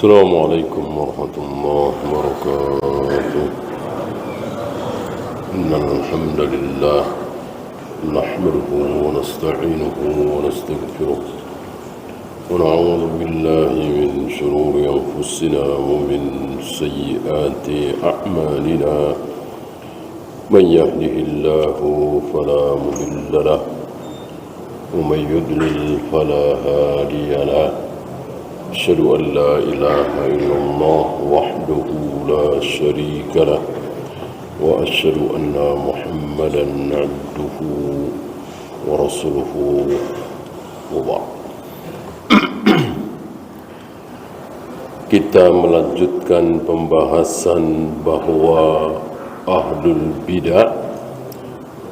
السلام عليكم ورحمة الله وبركاته. إن الحمد لله نحمده ونستعينه ونستغفره ونعوذ بالله من شرور أنفسنا ومن سيئات أعمالنا. من يهده الله فلا مضل له ومن يضلل فلا هادي له. أشهد أن لا إله إلا الله وحده لا شريك له وأشهد أن محمدا عبده ورسوله وبعد. Kita melanjutkan pembahasan bahwa ahlul bidah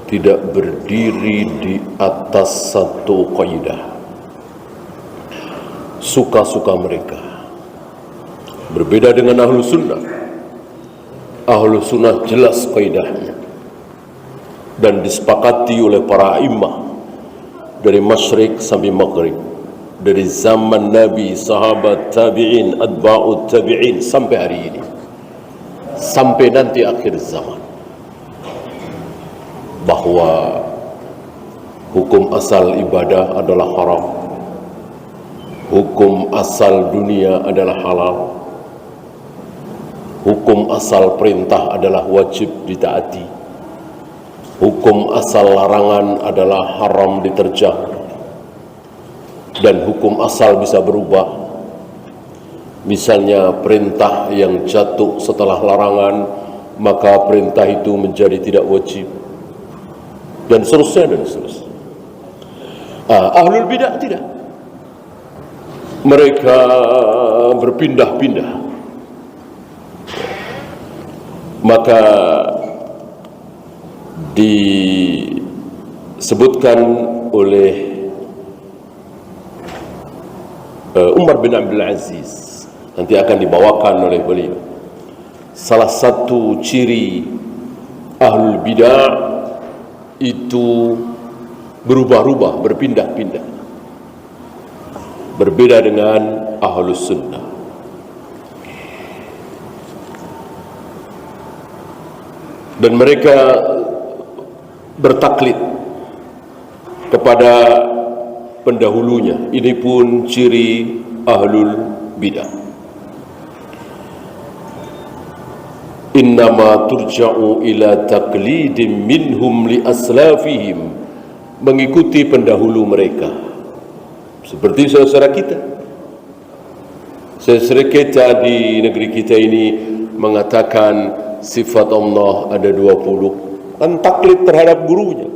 tidak berdiri di atas satu kaidah. Suka-suka mereka. Berbeda dengan ahlu sunnah. Ahlu sunnah jelas kaidahnya dan disepakati oleh para imam dari masyrik sampai maghrib, dari zaman Nabi, sahabat, tabi'in, atba'ut tabi'in sampai hari ini, sampai nanti akhir zaman, bahwa hukum asal ibadah adalah haram, hukum asal dunia adalah halal, hukum asal perintah adalah wajib ditaati, hukum asal larangan adalah haram diterjang, dan hukum asal bisa berubah. Misalnya perintah yang jatuh setelah larangan, maka perintah itu menjadi tidak wajib, dan seterusnya dan seterusnya. Ahlul bidah tidak. Mereka berpindah-pindah. Maka disebutkan oleh Umar bin Abdul Aziz, nanti akan dibawakan oleh beliau, salah satu ciri ahlul bidah itu berubah-ubah, berpindah-pindah, berbeda dengan ahlus sunnah. Dan mereka bertaklid kepada pendahulunya. Ini pun ciri ahlul bidah. Innama turja'u ila taqlidin minhum li aslafihim, mengikuti pendahulu mereka. Seperti saudara kita. Saudara kita di negeri kita ini mengatakan sifat Allah ada 20. Kan taklid terhadap gurunya,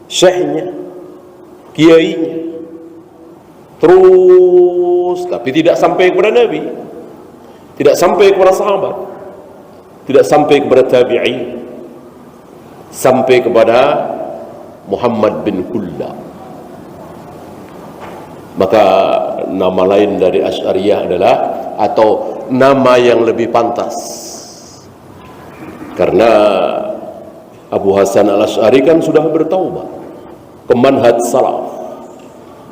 syekhnya, kiainya. Terus, tapi tidak sampai kepada Nabi, tidak sampai kepada sahabat, tidak sampai kepada tabi'in, sampai kepada Muhammad bin Kullab. Maka nama lain dari Asy'ariyah adalah, atau nama yang lebih pantas, karena Abu Hasan al-Asy'ari kan sudah bertaubat ke manhaj salaf,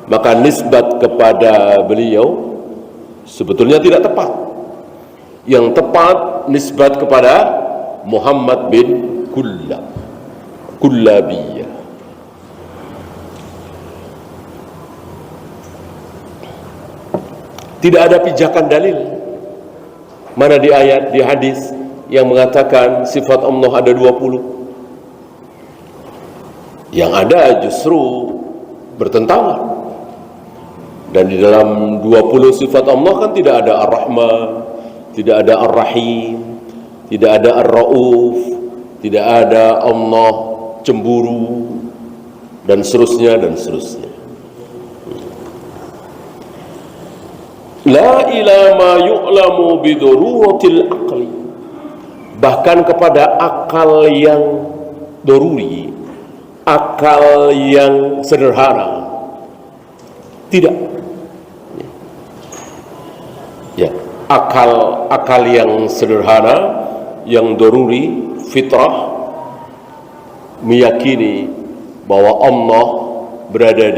maka nisbat kepada beliau sebetulnya tidak tepat. Yang tepat nisbat kepada Muhammad bin Kullab, Kullabiyah. Tidak ada pijakan dalil mana di ayat, di hadis yang mengatakan sifat Allah ada 20. Yang ada justru bertentangan. Dan di dalam 20 sifat Allah kan tidak ada Ar-Rahman, tidak ada Ar-Rahim, tidak ada Ar-Rauf, tidak ada Allah cemburu, dan seterusnya dan seterusnya. La ila ma yu'lamu bidururatil aqli, bahkan kepada akal yang doruri, akal yang sederhana. Tidak. Ya, akal yang sederhana, yang doruri, fitrah, meyakini bahwa Allah berada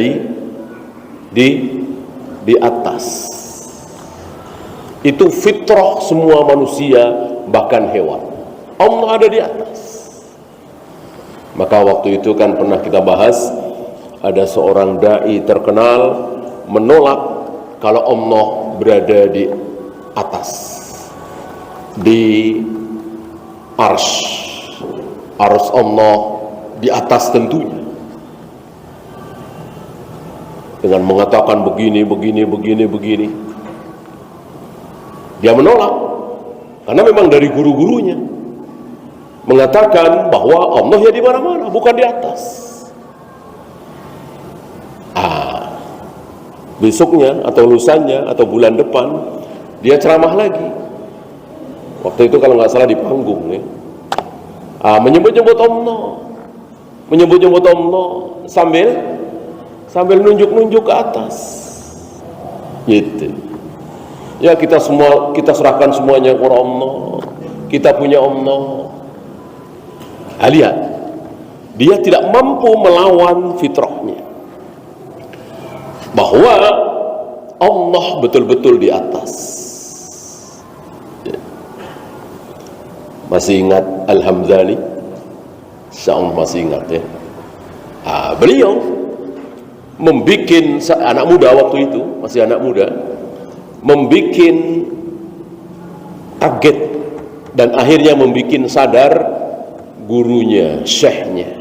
di atas. Itu fitrah semua manusia, bahkan hewan. Allah ada di atas. Maka waktu itu kan pernah kita bahas, ada seorang dai terkenal menolak kalau Allah berada di atas, di arsy Allah di atas tentunya, dengan mengatakan begini. Dia menolak karena memang dari guru-gurunya mengatakan bahwa Allah ya di mana-mana, bukan di atas. Besoknya atau lusanya atau bulan depan dia ceramah lagi. Waktu itu kalau nggak salah di panggung ya. Menyebut-nyebut Allah sambil nunjuk-nunjuk ke atas. Gitu. Ya kita serahkan semuanya kepada Allah. Kita punya Allah. Lihat, dia tidak mampu melawan fitrahnya, bahwa Allah betul-betul di atas. Masih ingat Al-Hamdani? Insyaallah masih ingat ya. Beliau membuat anak muda waktu itu, masih anak muda, membuat kaget dan akhirnya membuat sadar gurunya, syekhnya.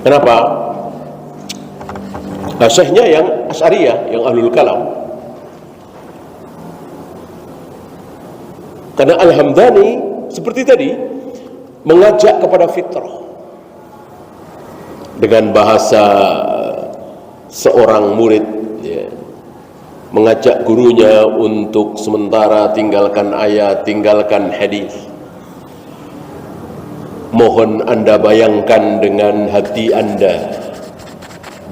Kenapa? Syekhnya yang Asy'ariyah, yang Ahlul Kalam. Karena Al-Hamdani seperti tadi mengajak kepada fitrah dengan bahasa seorang murid ya, mengajak gurunya untuk sementara tinggalkan ayat, tinggalkan hadis. Mohon Anda bayangkan dengan hati Anda,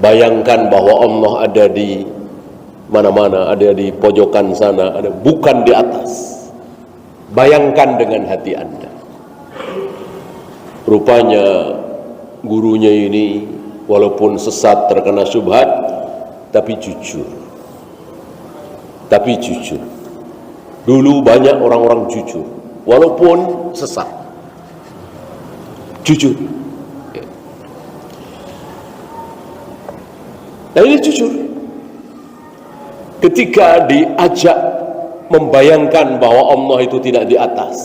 bayangkan bahwa Allah ada di mana-mana, ada di pojokan sana, ada bukan di atas. Bayangkan dengan hati Anda. Rupanya gurunya ini walaupun sesat, terkena syubhat, tapi jujur. Dulu banyak orang-orang jujur walaupun sesat, jujur. Nah ini jujur. Ketika diajak membayangkan bahwa Allah itu tidak di atas,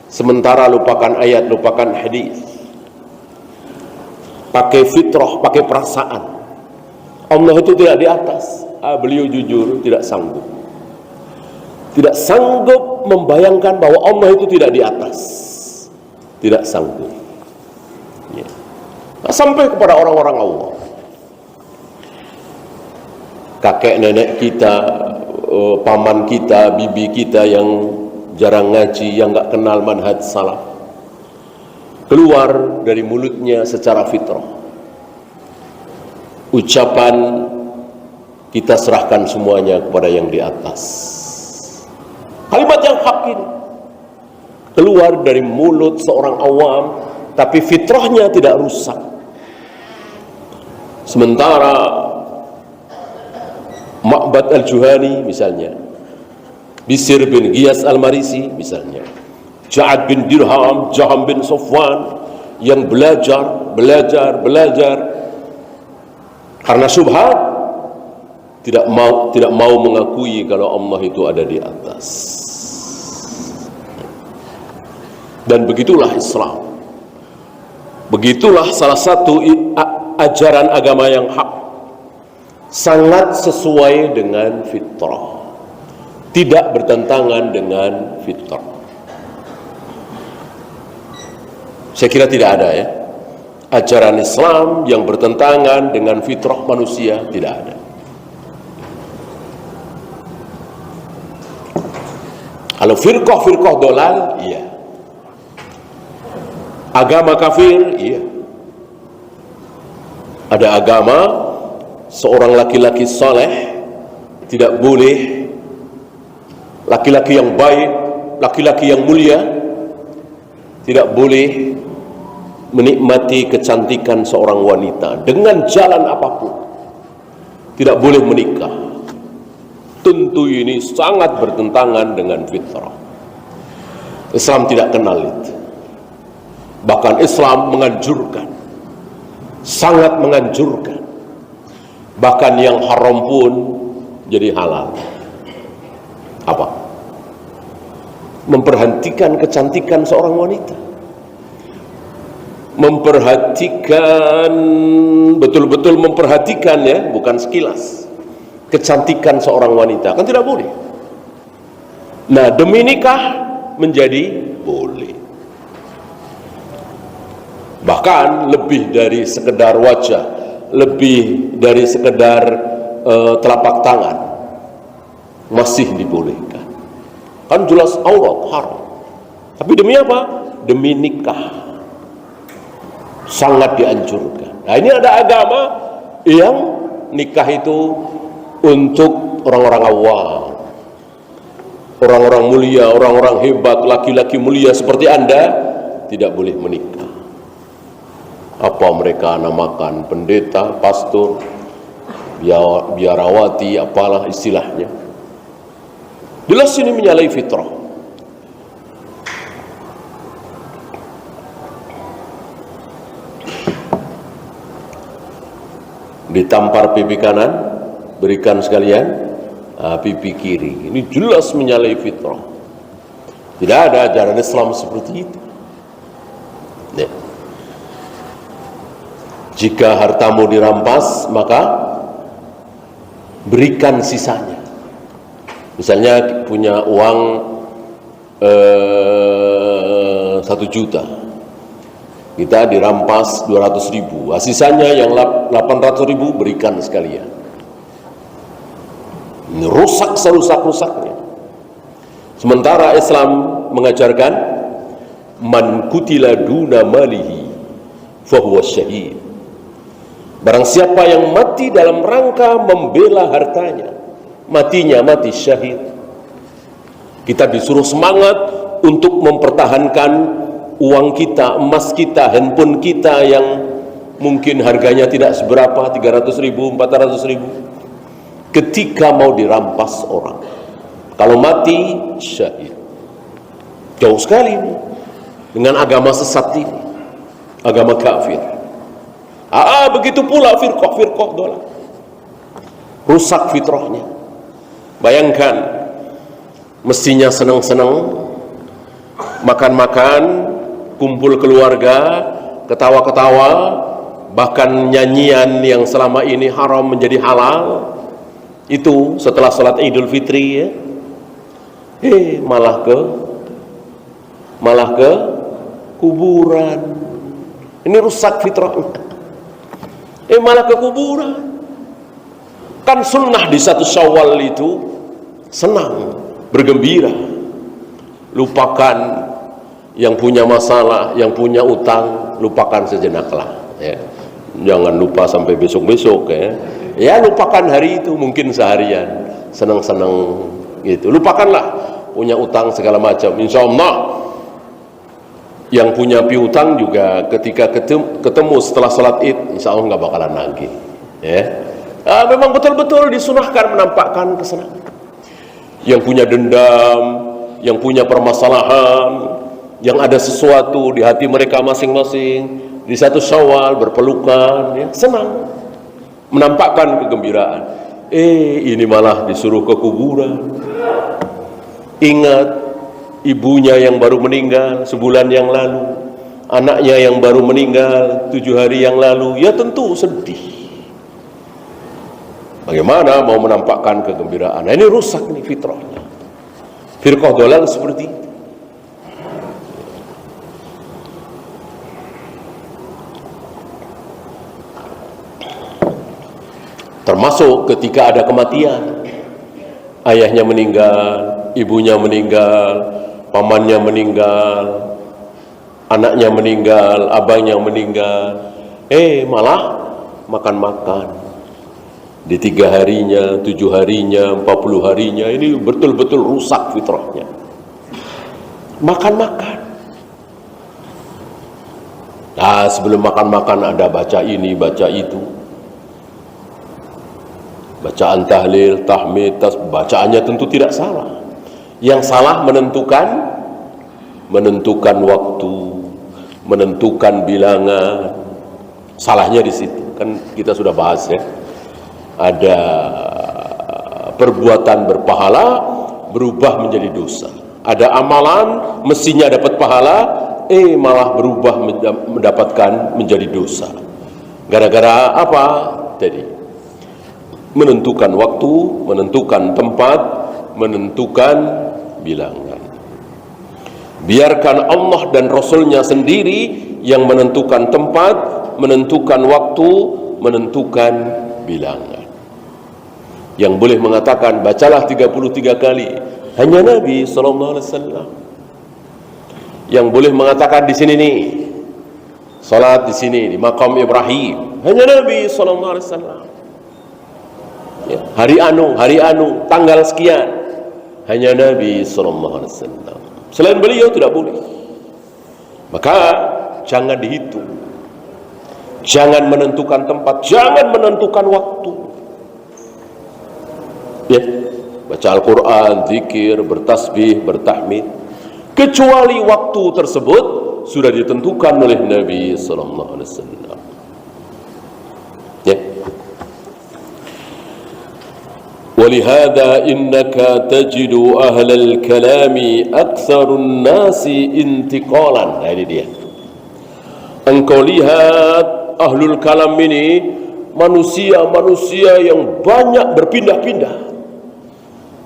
sementara lupakan ayat, lupakan hadis, pakai fitrah, pakai perasaan, Allah itu tidak di atas. Beliau jujur tidak sanggup membayangkan bahwa Allah itu tidak di atas, tidak sanggup ya. Sampai kepada orang-orang Allah, kakek nenek kita, paman kita, bibi kita yang jarang ngaji, yang gak kenal manhaj salaf, keluar dari mulutnya secara fitrah ucapan, kita serahkan semuanya kepada yang di atas. Kalimat yang hak ini keluar dari mulut seorang awam, tapi fitrahnya tidak rusak. Sementara Ma'bad al-Juhani misalnya, Bishr bin Ghiyas al-Marisi misalnya, Ja'ad bin Dirham, Jaham bin Safwan, yang belajar karena syubhat, tidak mau mengakui kalau Allah itu ada di atas. Dan begitulah Islam, begitulah salah satu ajaran agama yang hak, sangat sesuai dengan fitrah, tidak bertentangan dengan fitrah. Saya kira tidak ada ya ajaran Islam yang bertentangan dengan fitrah manusia, tidak ada. Kalau firqah dolal, iya. Agama kafir, iya. Ada agama seorang laki-laki saleh tidak boleh, laki-laki yang baik, laki-laki yang mulia tidak boleh menikmati kecantikan seorang wanita dengan jalan apapun. tidak boleh menikah. Tentu ini sangat bertentangan dengan fitrah. Islam tidak kenal itu. Bahkan Islam menganjurkan, sangat menganjurkan. Bahkan yang haram pun jadi halal. Apa? Memperhatikan kecantikan seorang wanita. Memperhatikan, betul-betul memperhatikan ya, bukan sekilas. Kecantikan seorang wanita, kan tidak boleh. Nah, demi nikah menjadi boleh. Bahkan lebih dari sekedar wajah, lebih dari sekedar telapak tangan, masih dibolehkan. Kan jelas aurat, haram. Tapi demi apa? Demi nikah. Sangat dianjurkan. Nah, ini ada agama yang nikah itu untuk orang-orang awam, orang-orang mulia, orang-orang hebat, laki-laki mulia seperti Anda tidak boleh menikah. Apa mereka namakan pendeta, pastor, biarawati, apalah istilahnya. Jelas ini menyalahi fitrah. Ditampar pipi kanan, berikan sekalian pipi kiri. Ini jelas menyalahi fitrah. Tidak ada ajaran Islam seperti itu. Nih. Jika hartamu dirampas, maka berikan sisanya. Misalnya punya uang 1 juta, kita dirampas 200.000, sisanya yang 800.000 berikan sekalian. Ini rusak serusak-rusaknya. Sementara Islam mengajarkan man kutila duna malihi fahuwa syahid. Barang siapa yang mati dalam rangka membela hartanya, matinya mati syahid. Kita disuruh semangat untuk mempertahankan uang kita, emas kita, handphone kita yang mungkin harganya tidak seberapa, 300.000, 400.000, ketika mau dirampas orang. Kalau mati, syahid. Jauh sekali ini dengan agama sesat ini, agama kafir. Begitu pula firqah dolak, rusak fitrahnya. Bayangkan, mestinya senang-senang, makan-makan, kumpul keluarga, ketawa-ketawa, bahkan nyanyian yang selama ini haram menjadi halal. Itu setelah sholat Idul Fitri ya. Malah ke kuburan. Ini rusak fitrahnya. Malah ke kuburan. Kan sunnah di 1 Syawal itu senang, bergembira. Lupakan yang punya masalah, yang punya utang, lupakan sejenaklah ya. Jangan lupa sampai besok-besok ya. Ya lupakan hari itu, mungkin seharian senang-senang gitu. Lupakanlah punya utang segala macam. Insya Allah yang punya piutang juga ketika ketemu setelah sholat Id, insya Allah nggak bakalan nagih ya. Memang betul-betul disunahkan menampakkan kesenangan. Yang punya dendam, yang punya permasalahan, yang ada sesuatu di hati mereka masing-masing, di 1 Syawal berpelukan ya, senang menampakkan kegembiraan. Ini malah disuruh ke kuburan. Ingat ibunya yang baru meninggal sebulan yang lalu, anaknya yang baru meninggal 7 hari yang lalu, ya tentu sedih. Bagaimana mau menampakkan kegembiraan? Nah, ini rusak nih fitrahnya. Firqah dolal seperti itu. Termasuk ketika ada kematian, ayahnya meninggal, ibunya meninggal, pamannya meninggal, anaknya meninggal, abangnya meninggal, malah makan-makan di 3 harinya, 7 harinya, 40 harinya. Ini betul-betul rusak fitrahnya. Makan-makan. Nah, sebelum makan-makan ada baca ini, baca itu. Bacaan tahlil, tahmid, bacaannya tentu tidak salah. Yang salah menentukan waktu, menentukan bilangan. Salahnya di situ. Kan kita sudah bahas ya. Ada perbuatan berpahala berubah menjadi dosa. Ada amalan mestinya dapat pahala, malah berubah mendapatkan menjadi dosa. Gara-gara apa? Jadi menentukan waktu, menentukan tempat, menentukan bilangan. Biarkan Allah dan Rasulnya sendiri yang menentukan tempat, menentukan waktu, menentukan bilangan. Yang boleh mengatakan bacalah 33 kali hanya Nabi SAW. Yang boleh mengatakan di sini nih, salat di sini di makam Ibrahim hanya Nabi SAW. Ya, hari anu, tanggal sekian hanya Nabi SAW. Selain beliau tidak boleh. Maka jangan dihitung, jangan menentukan tempat, jangan menentukan waktu. Ya, baca Al-Quran, zikir, bertasbih, bertahmid, kecuali waktu tersebut sudah ditentukan oleh Nabi SAW. Ya. ولهذا إنك تجد أهل الكلام أكثر الناس انتقالا. Nah, ini dia. Engkau lihat ahlul kalam ini manusia-manusia yang banyak berpindah-pindah.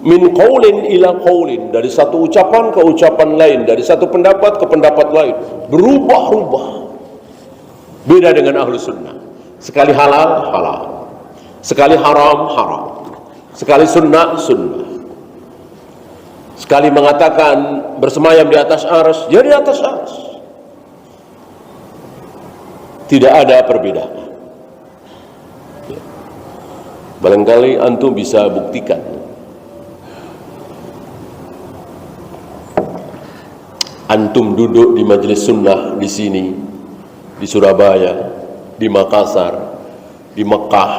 Min qaulin ila qaulin, dari satu ucapan ke ucapan lain, dari satu pendapat ke pendapat lain, berubah-ubah. Beda dengan ahlu sunnah. Sekali halal, halal. Sekali haram, haram. Sekali sunnah, sunnah. Sekali mengatakan bersemayam di atas arsy, ya di atas arsy. Tidak ada perbedaan. Ya. Barangkali antum bisa buktikan. Antum duduk di majelis sunnah di sini, di Surabaya, di Makassar, di Mekah,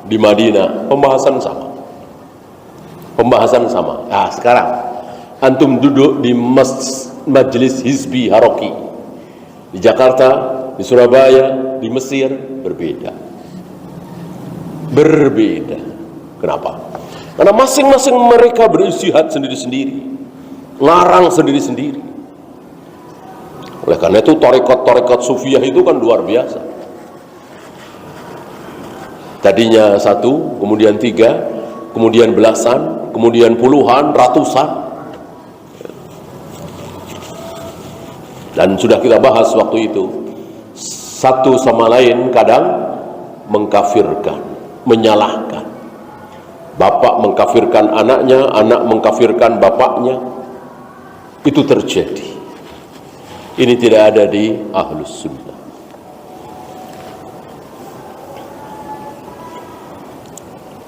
di Madinah, pembahasan sama. Pembahasan sama. Nah, sekarang antum duduk di majelis Hizbi Haroki di Jakarta, di Surabaya, di Mesir, berbeda. Berbeda. Kenapa? Karena masing-masing mereka beristihad sendiri-sendiri, ngarang sendiri-sendiri. Oleh karena itu tarekat-tarekat sufiyah itu kan luar biasa. Tadinya 1, kemudian 3, kemudian belasan, kemudian puluhan, ratusan. Dan sudah kita bahas waktu itu, satu sama lain kadang mengkafirkan, menyalahkan. Bapak mengkafirkan anaknya, anak mengkafirkan bapaknya. Itu terjadi. Ini tidak ada di Ahlus Sunnah.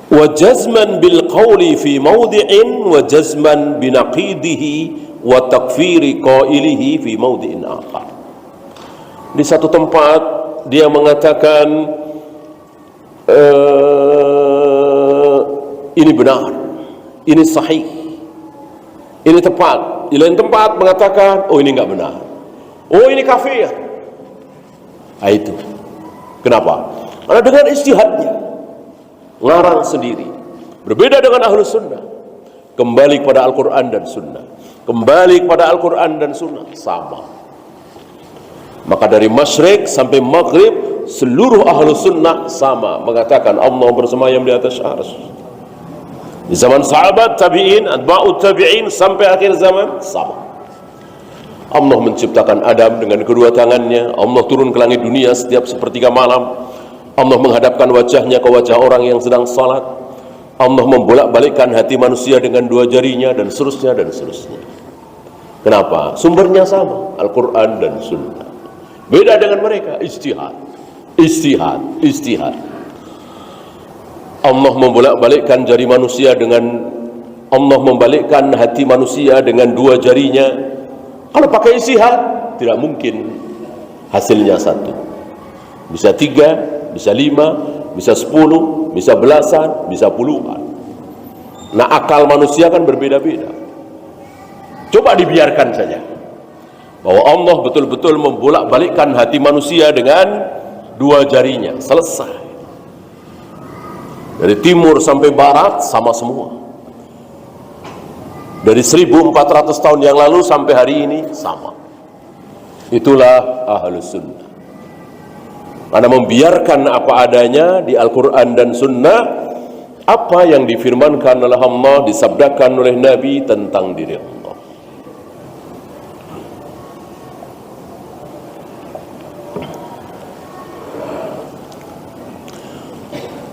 Wa jazman bil qawli fi mawdi'in wa jazman binaqidihi wa takfiri qailihi fi mawdi'in akhar. Di satu tempat dia mengatakan ini benar, ini sahih, ini tepat. Di lain tempat mengatakan oh ini enggak benar, oh ini kafir. Nah, itu kenapa? Karena dengan ijtihadnya, ngarang sendiri. Berbeda dengan ahlu sunnah, kembali kepada Al-Quran dan sunnah, kembali kepada Al-Quran dan sunnah, sama. Maka dari masyrik sampai maghrib, seluruh ahlu sunnah sama, mengatakan Allah bersemayam di atas arsy. Di zaman sahabat, tabi'in, atba'ut tabi'in, sampai akhir zaman, sama. Allah menciptakan Adam dengan kedua tangannya. Allah turun ke langit dunia setiap sepertiga malam. Allah menghadapkan wajahnya ke wajah orang yang sedang salat. Allah membolak-balikkan hati manusia dengan 2 jarinya, dan seterusnya dan seterusnya. Kenapa? Sumbernya sama, Al-Quran dan Sunnah. Beda dengan mereka, ijtihad, ijtihad, ijtihad. Allah membolak-balikkan jari manusia dengan, Allah membalikkan hati manusia dengan 2 jarinya. Kalau pakai ijtihad, tidak mungkin hasilnya 1. Bisa 3, bisa 5, bisa 10, bisa belasan, bisa puluhan. Nah, akal manusia kan berbeda-beda. Coba dibiarkan saja bahwa Allah betul-betul membolak-balikkan hati manusia dengan dua jarinya, selesai. Dari timur sampai barat sama semua. Dari 1400 tahun yang lalu sampai hari ini sama. Itulah Ahlus Sunnah. Karena membiarkan apa adanya di Al-Quran dan Sunnah, apa yang difirmankan oleh Allah, disabdakan oleh Nabi tentang diri Allah.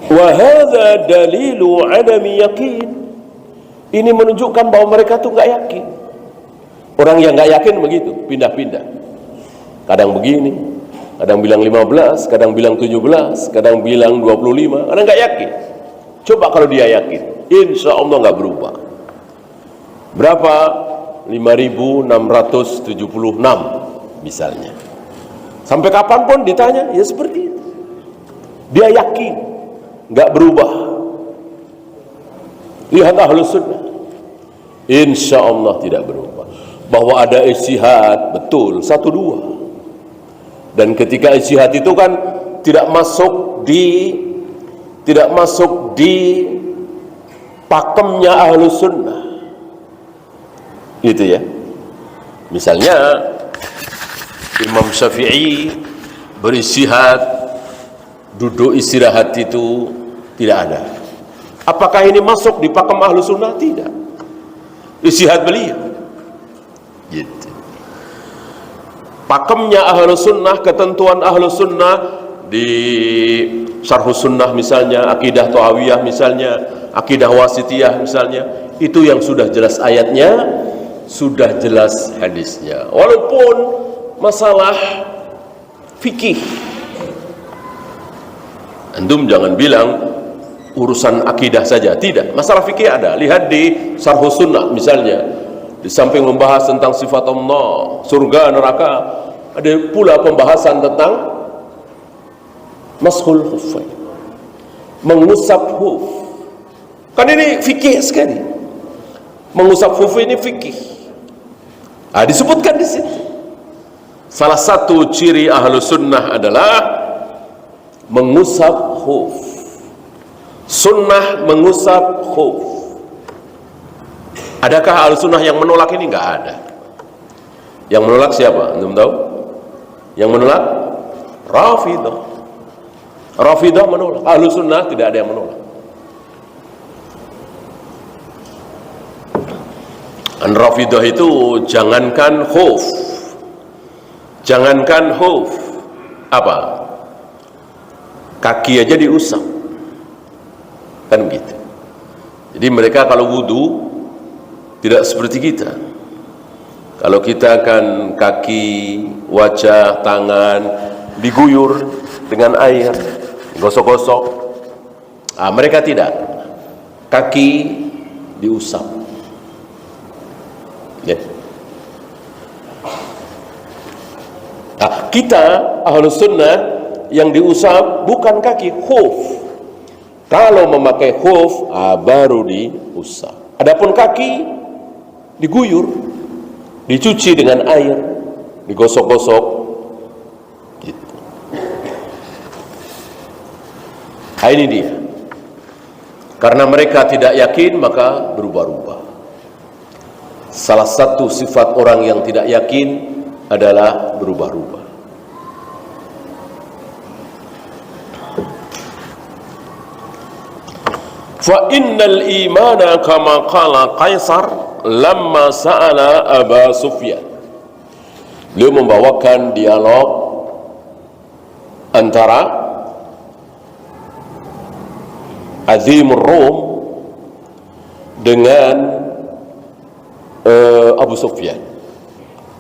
Wa hadza dalilu adami yaqin. Ini menunjukkan bahwa mereka tuh nggak yakin. Orang yang nggak yakin begitu, pindah-pindah. Kadang begini, kadang bilang 15, kadang bilang 17, kadang bilang 25, kadang nggak yakin. Coba kalau dia yakin, insya Allah nggak berubah. Berapa? 5.676 misalnya. Sampai kapanpun ditanya, ya seperti itu. Dia yakin, nggak berubah. Lihat Ahlus Sunnah, insya Allah tidak berubah. Bahwa ada ijtihad, betul, 1-2. Dan ketika ijtihad itu kan tidak masuk di pakemnya Ahlus Sunnah, gitu ya. Misalnya Imam Syafi'i berijtihad, duduk istirahat itu tidak ada. Apakah ini masuk di pakem Ahlus Sunnah? Tidak. Ijtihad beliau, gitu. Pakemnya Ahlus Sunnah, ketentuan Ahlus Sunnah di Syarhus Sunnah misalnya, Akidah Thawawiyah misalnya, Akidah Wasitiyah misalnya, itu yang sudah jelas ayatnya, sudah jelas hadisnya. Walaupun masalah fikih, antum jangan bilang urusan akidah saja, tidak. Masalah fikih ada. Lihat di Syarhus Sunnah misalnya, di samping membahas tentang sifat Allah, surga, neraka, ada pula pembahasan tentang mashul khuffain, mengusap khuf. Kan ini fikih sekali. Mengusap khuf ini fikih. Disebutkan di situ. Salah satu ciri Ahlus Sunnah adalah mengusap khuf. Sunnah mengusap khuf. Adakah Ahlus Sunnah yang menolak ini? Enggak ada. Yang menolak siapa? Antum tahu? Yang menolak Rafidah. Rafidah menolak. Ahlus Sunnah tidak ada yang menolak. Dan Rafidah itu jangankan khuf, apa? Kaki aja diusap, kan begitu. Jadi mereka kalau wudu tidak seperti kita. Kalau kita kan kaki, wajah, tangan diguyur dengan air, gosok-gosok. Mereka tidak. Kaki diusap. Ya. Kita Ahlus Sunnah yang diusap bukan kaki, khuf. Kalau memakai khuf, baru diusap. Adapun kaki diguyur, dicuci dengan air, digosok-gosok, gitu. Ini dia. Karena mereka tidak yakin, maka berubah-ubah. Salah satu sifat orang yang tidak yakin adalah berubah-ubah. Fa innal imana kama qala Qaisar lamma sa'ala Aba Sufyan. Beliau membawakan dialog antara Azimur Rum dengan Abu Sufyan.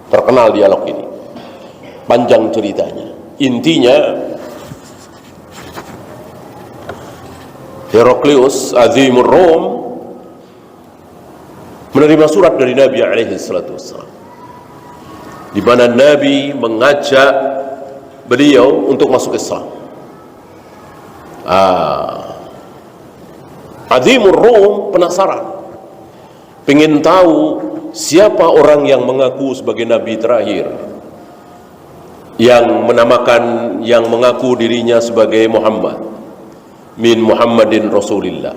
Terkenal dialog ini, panjang ceritanya. Intinya Heraklius Azimur Rum menerima surat dari Nabi SAW, di mana Nabi mengajak beliau untuk masuk Islam. Azimur Rum penasaran, pengen tahu siapa orang yang mengaku sebagai nabi terakhir, yang mengaku dirinya sebagai Muhammad, min Muhammadin Rasulillah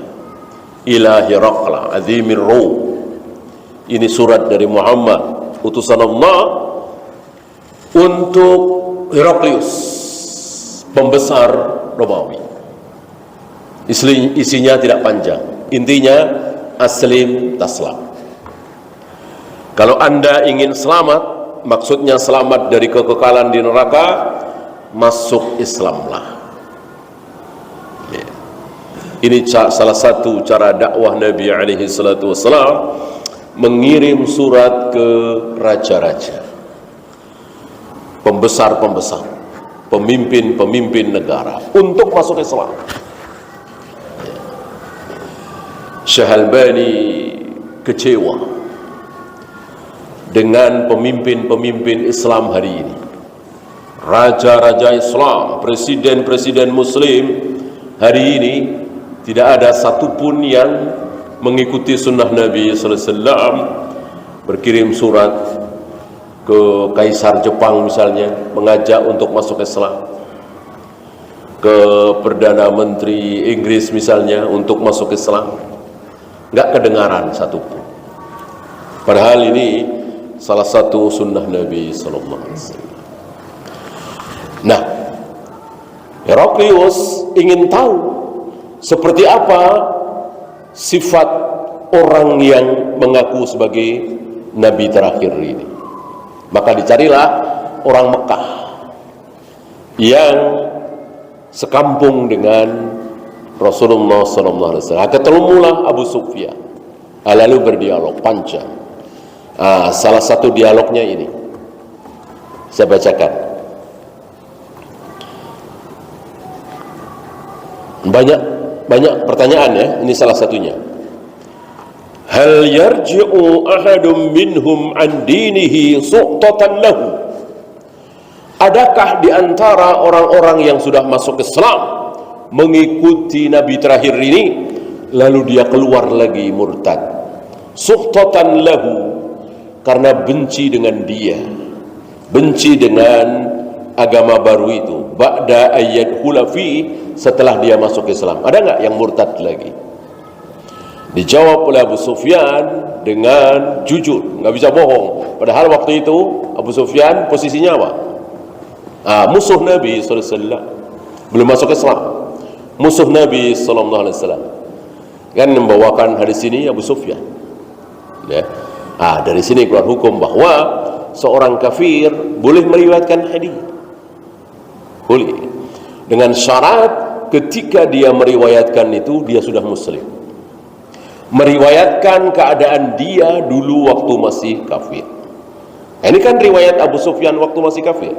ila Hiraqla Azimir Rum. Ini surat dari Muhammad, utusan Allah untuk Heraklius, pembesar Romawi. Isinya tidak panjang, intinya aslim taslam. Kalau Anda ingin selamat, maksudnya selamat dari kekekalan di neraka, masuk Islamlah. Ini salah satu cara dakwah Nabi alaihi salatu wassalam, mengirim surat ke raja-raja, pembesar-pembesar, pemimpin-pemimpin negara untuk masuk Islam. Syahalbani kecewa dengan pemimpin-pemimpin Islam hari ini. Raja-raja Islam, presiden-presiden Muslim hari ini, tidak ada satupun yang mengikuti sunnah Nabi sallallahu alaihi wasallam, berkirim surat ke Kaisar Jepang misalnya, mengajak untuk masuk Islam, ke Perdana Menteri Inggris misalnya untuk masuk Islam. Enggak kedengaran satupun. Padahal ini salah satu sunnah Nabi sallallahu alaihi wasallam. Nah, Heraklius ingin tahu seperti apa sifat orang yang mengaku sebagai nabi terakhir ini. Maka dicarilah orang Mekah yang sekampung dengan Rasulullah SAW. Ketemulah Abu Sufyan, lalu berdialog panjang. Salah satu dialognya ini saya bacakan. Banyak pertanyaan ya, ini salah satunya. Hal yarji'u ahadum minhum an dinihi suqtatan lahu. Adakah di antara orang-orang yang sudah masuk Islam, mengikuti nabi terakhir ini, lalu dia keluar lagi murtad, suqtatan lahu, karena benci dengan dia, benci dengan agama baru itu, ba'da ayyad hulafi, setelah dia masuk Islam? Ada nggak yang murtad lagi? Dijawab oleh Abu Sufyan dengan jujur, nggak bisa bohong. Padahal waktu itu Abu Sufyan posisinya apa? Musuh Nabi SAW, belum masuk Islam, musuh Nabi SAW. Kan membawakan hadis ini Abu Sufyan. Ya. Dari sini keluar hukum bahwa seorang kafir boleh meriwayatkan hadis, boleh, dengan syarat ketika dia meriwayatkan itu dia sudah muslim, meriwayatkan keadaan dia dulu waktu masih kafir. Ini kan riwayat Abu Sufyan waktu masih kafir.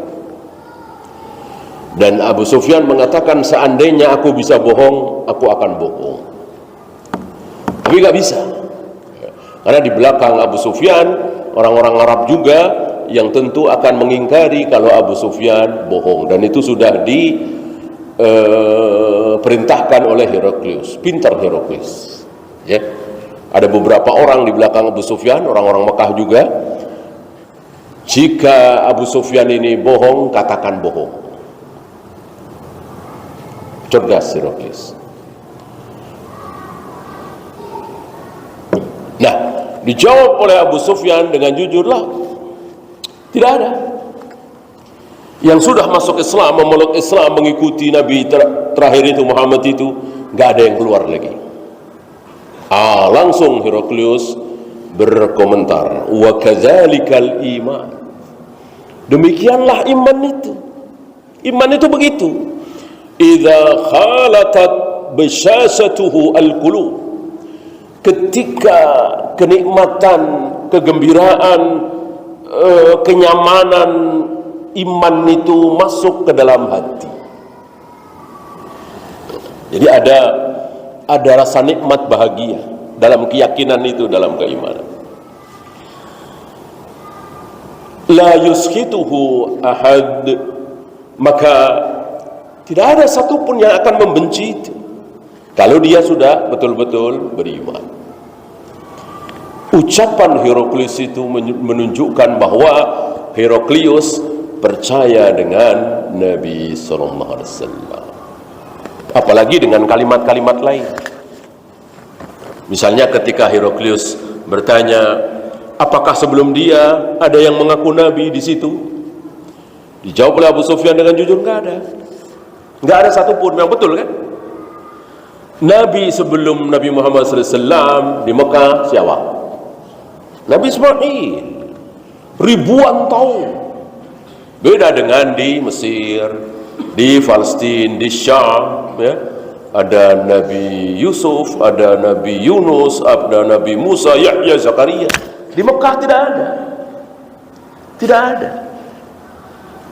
Dan Abu Sufyan mengatakan, seandainya aku bisa bohong, aku akan bohong. Tapi gak bisa, karena di belakang Abu Sufyan orang-orang Arab juga yang tentu akan mengingkari kalau Abu Sufyan bohong. Dan itu sudah diperintahkan oleh Heraklius. Pintar Heraklius, ya. Ada beberapa orang di belakang Abu Sufyan, orang-orang Mekah juga. Jika Abu Sufyan ini bohong, katakan bohong. Cerdas Heraklius. Nah, dijawab oleh Abu Sufyan dengan jujurlah, tidak ada yang sudah masuk Islam, memeluk Islam, mengikuti Nabi terakhir itu, Muhammad itu, nggak ada yang keluar lagi. Langsung Heraklius berkomentar, wa kadzalikal iman. Demikianlah iman itu. Iman itu begitu. Idza khalatat bisyasatuhu al-qulub. Ketika kenikmatan, kegembiraan, kenyamanan iman itu masuk ke dalam hati. Jadi ada rasa nikmat bahagia dalam keyakinan itu, dalam keimanan. La yuskituhu ahad, maka tidak ada satupun yang akan membenci itu. Kalau dia sudah betul-betul beriman. Ucapan Heraklius itu menunjukkan bahwa Heraklius percaya dengan Nabi SAW. Apalagi dengan kalimat-kalimat lain. Misalnya ketika Heraklius bertanya, apakah sebelum dia ada yang mengaku Nabi di situ? Dijawab oleh Abu Sufyan dengan jujur, nggak ada satupun. Memang betul kan? Nabi sebelum Nabi Muhammad SAW di Mekah siapa? Nabi Ismail. Ribuan tahun. Beda dengan di Mesir, di Palestina, di Syam, ya. Ada Nabi Yusuf, ada Nabi Yunus, ada Nabi Musa, Yahya, Zakaria. Di Mekah tidak ada. Tidak ada.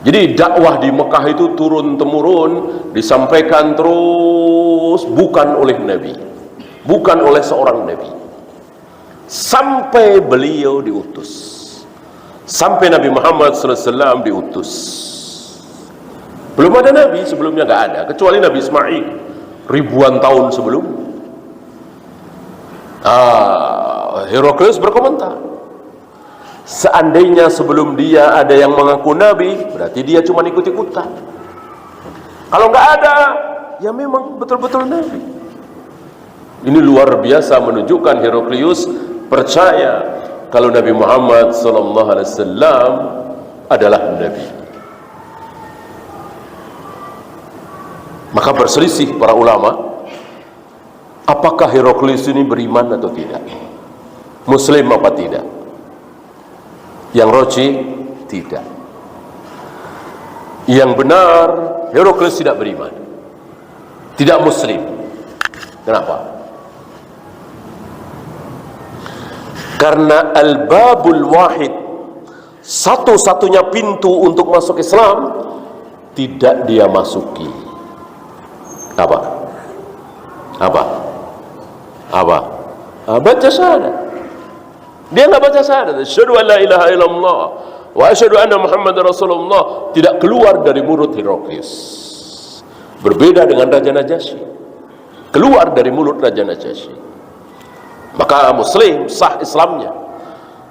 Jadi dakwah di Mekah itu turun-temurun, disampaikan terus, bukan oleh Nabi, bukan oleh seorang Nabi, sampai beliau diutus, sampai Nabi Muhammad SAW diutus. Belum ada Nabi sebelumnya, nggak ada, kecuali Nabi Ismail ribuan tahun sebelum. Heraklius berkomentar, seandainya sebelum dia ada yang mengaku Nabi, berarti dia cuma ikut-ikutan. Kalau nggak ada, ya memang betul-betul Nabi. Ini luar biasa menunjukkan Heraklius percaya kalau Nabi Muhammad SAW adalah Nabi. Maka berselisih para ulama, apakah Heraklius ini beriman atau tidak, Muslim apa tidak. Yang roji tidak. Yang benar Heraklius tidak beriman, tidak Muslim. Kenapa? Karena al-babul wahid, satu-satunya pintu untuk masuk Islam, tidak dia masuki. Baca syahadat. Dia nggak baca syahadat, asyhadu an la ilaha illallah wa asyhadu anna Muhammadar Rasulullah, tidak keluar dari mulut Heraklius. Berbeda dengan Raja Najasyi, keluar dari mulut Raja Najasyi. Maka Muslim sah Islamnya.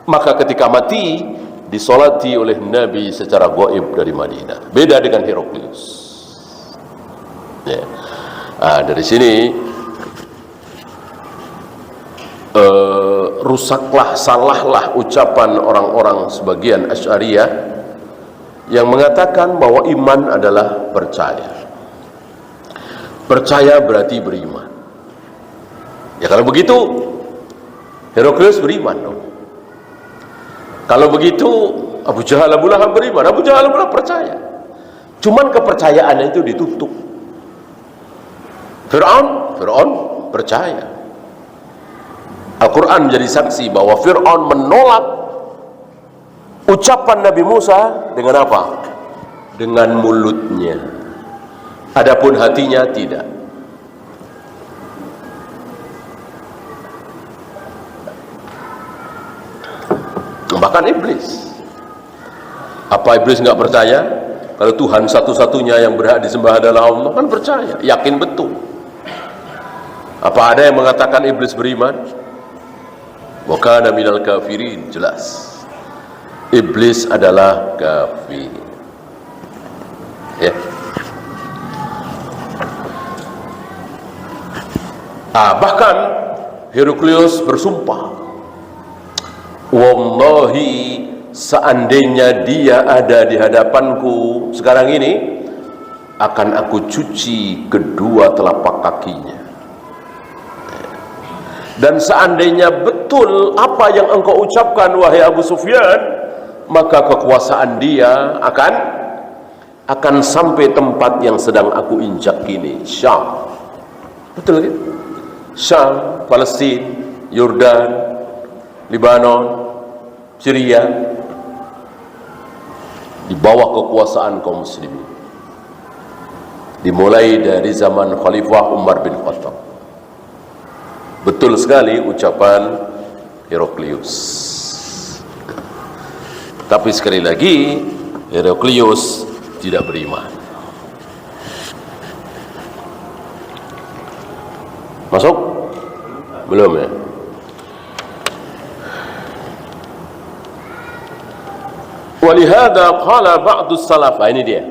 Maka ketika mati disolati oleh Nabi secara gaib dari Madinah. Beda dengan Heraklius. Ya. Dari sini rusaklah, salahlah ucapan orang-orang sebagian Asy'ariyah yang mengatakan bahwa iman adalah percaya. Percaya berarti beriman. Ya kalau begitu Heraklius beriman dong. Kalau begitu Abu Jahal, Abu Lahab beriman. Abu Jahal, Abu Lahab percaya. Cuman kepercayaannya itu ditutup. Fir'aun percaya. Al-Quran menjadi saksi bahwa Fir'aun menolak ucapan Nabi Musa dengan apa? Dengan mulutnya. Adapun hatinya tidak. Bahkan iblis. Apa iblis nggak percaya? Kalau Tuhan satu-satunya yang berhak disembah adalah Allah, kan percaya, yakin betul. Apa ada yang mengatakan iblis beriman? Wa kana minal kafirin, jelas. Iblis adalah kafir. Ya. Bahkan Heraklius bersumpah, wallahi, seandainya dia ada di hadapanku sekarang ini, akan aku cuci kedua telapak kakinya. Dan seandainya betul apa yang engkau ucapkan wahai Abu Sufyan, maka kekuasaan dia akan sampai tempat yang sedang aku injak ini, Syam. Betul kan? Syam, Palestina, Yordan, Lebanon, Syria, di bawah kekuasaan kaum muslimin. Dimulai dari zaman Khalifah Umar bin Khattab. Betul sekali ucapan Heraklius. Tapi sekali lagi, Heraklius tidak beriman. Belum ya? Walihada qala ba'du salaf. Ini dia.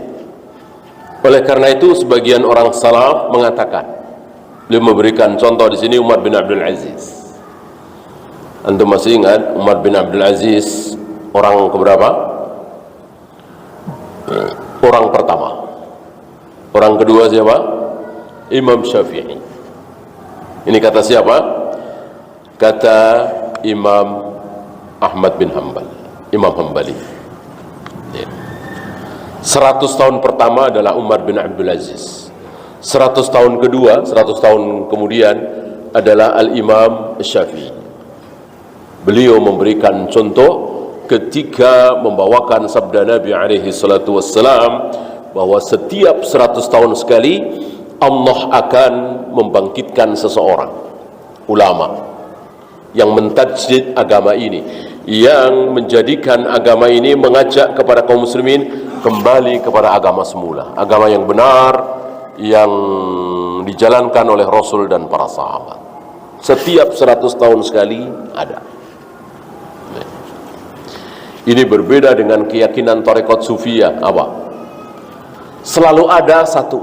Oleh karena itu sebagian orang salaf mengatakan, beliau memberikan contoh di sini Umar bin Abdul Aziz. Antum masih ingat Umar bin Abdul Aziz orang keberapa? Orang pertama. Orang kedua siapa? Imam Syafi'i. Ini kata siapa? Kata Imam Ahmad bin Hanbal, Imam Hanbali. 100 tahun pertama adalah Umar bin Abdul Aziz. 100 tahun kedua, 100 tahun kemudian adalah Al-Imam Syafi'i. Beliau memberikan contoh ketika membawakan sabda Nabi alaihi salatu wassalam bahwa setiap 100 tahun sekali Allah akan membangkitkan seseorang ulama yang mentajdid agama ini, yang menjadikan agama ini, mengajak kepada kaum muslimin kembali kepada agama semula, agama yang benar yang dijalankan oleh Rasul dan para sahabat. Setiap 100 tahun sekali ada. Ini berbeda dengan keyakinan tarekat sufiyah. Apa? Selalu ada satu.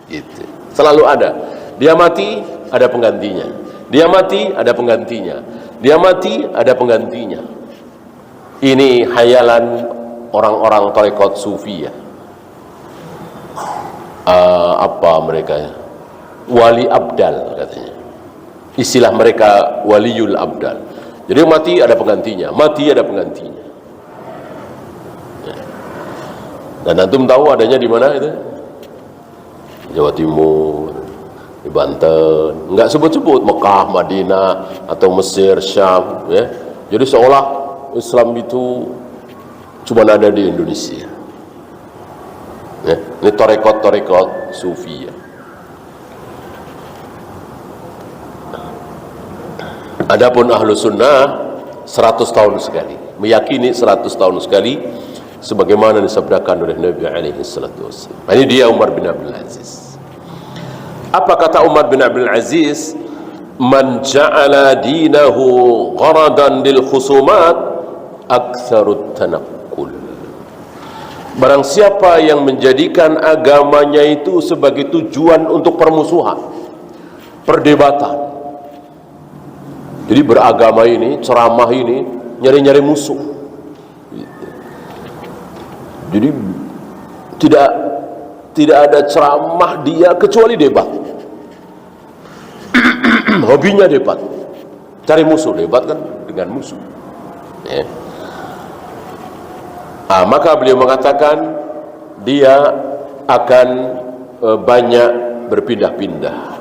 Gitu. Selalu ada. Dia mati, ada penggantinya. Dia mati, ada penggantinya. Dia mati, ada penggantinya. Ini khayalan orang-orang tarekat sufiyah. Apa mereka? Wali abdal katanya. Istilah mereka waliyul abdal. Jadi mati ada penggantinya, mati ada penggantinya. Dan antum tahu adanya di mana itu? Jawa Timur, di Banten. Enggak sebut-sebut Mekah, Madinah, atau Mesir, Syam. Ya. Jadi seolah Islam itu cuma ada di Indonesia. Ya. Ini tarekat Sufi. Ya. Adapun ahlu sunnah 100 tahun sekali, meyakini 100 tahun sekali sebagaimana disabdakan oleh Nabi alaihi salatu wassalam. Ini dia Umar bin Abdul Aziz. Apa kata Umar bin Abdul Aziz? Man ja'ala dinahu gharadan lil khusumat aktsarut tanaqqul. Barang siapa yang menjadikan agamanya itu sebagai tujuan untuk permusuhan, perdebatan. Jadi beragama ini, ceramah ini, nyari-nyari musuh. Jadi tidak ada ceramah dia kecuali debat. Hobinya debat. Cari musuh, debat kan dengan musuh. Ya. Maka beliau mengatakan dia akan banyak berpindah-pindah.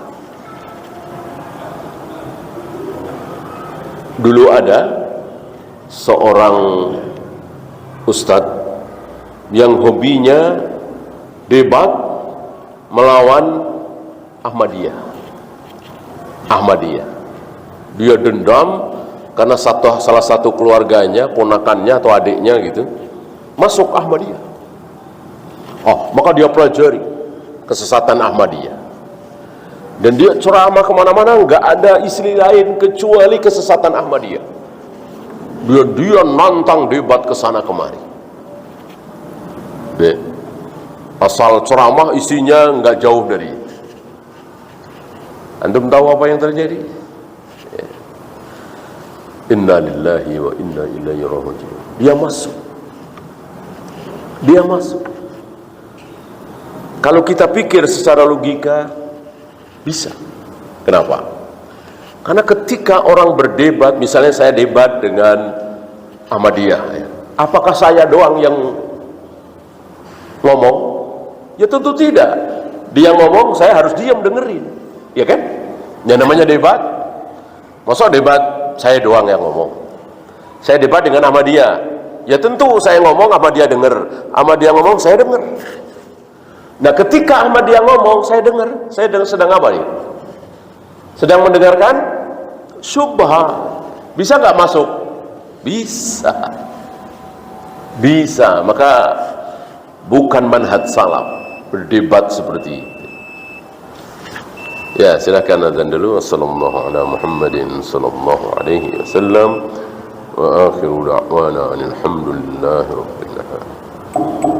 Dulu ada seorang ustadz yang hobinya debat melawan Ahmadiyah. Dia dendam karena salah satu keluarganya, ponakannya atau adiknya gitu, masuk Ahmadiyah. Maka dia pelajari kesesatan Ahmadiyah. Dan dia ceramah kemana-mana, nggak ada isi lain kecuali kesesatan Ahmadiyah. Dia nantang debat ke sana kemari. Asal ceramah isinya nggak jauh dari itu. Antum tahu apa yang terjadi? Inna lillahi wa inna ilaihi raji'un. Dia masuk. Kalau kita pikir secara logika, bisa. Kenapa? Karena ketika orang berdebat, misalnya saya debat dengan Ahmadiyah, ya, apakah saya doang yang ngomong? Ya tentu tidak. Dia ngomong, saya harus diam dengerin, ya kan? Yang namanya debat. Masa debat saya doang yang ngomong? Saya debat dengan Ahmadiyah, ya tentu saya ngomong, Ahmadiyah denger. Ahmadiyah ngomong, saya denger. Nah, ketika Ahmadiyah ngomong, saya dengar. Saya sedang apa nih? Sedang mendengarkan syubhat. Bisa nggak masuk? Bisa. Maka bukan manhaj salaf berdebat seperti itu. Ya, silakan azan dulu. Wassallallahu ala Muhammadin sallallahu alaihi wasallam wa akhiru da'wana alhamdulillahi rabbil alamin.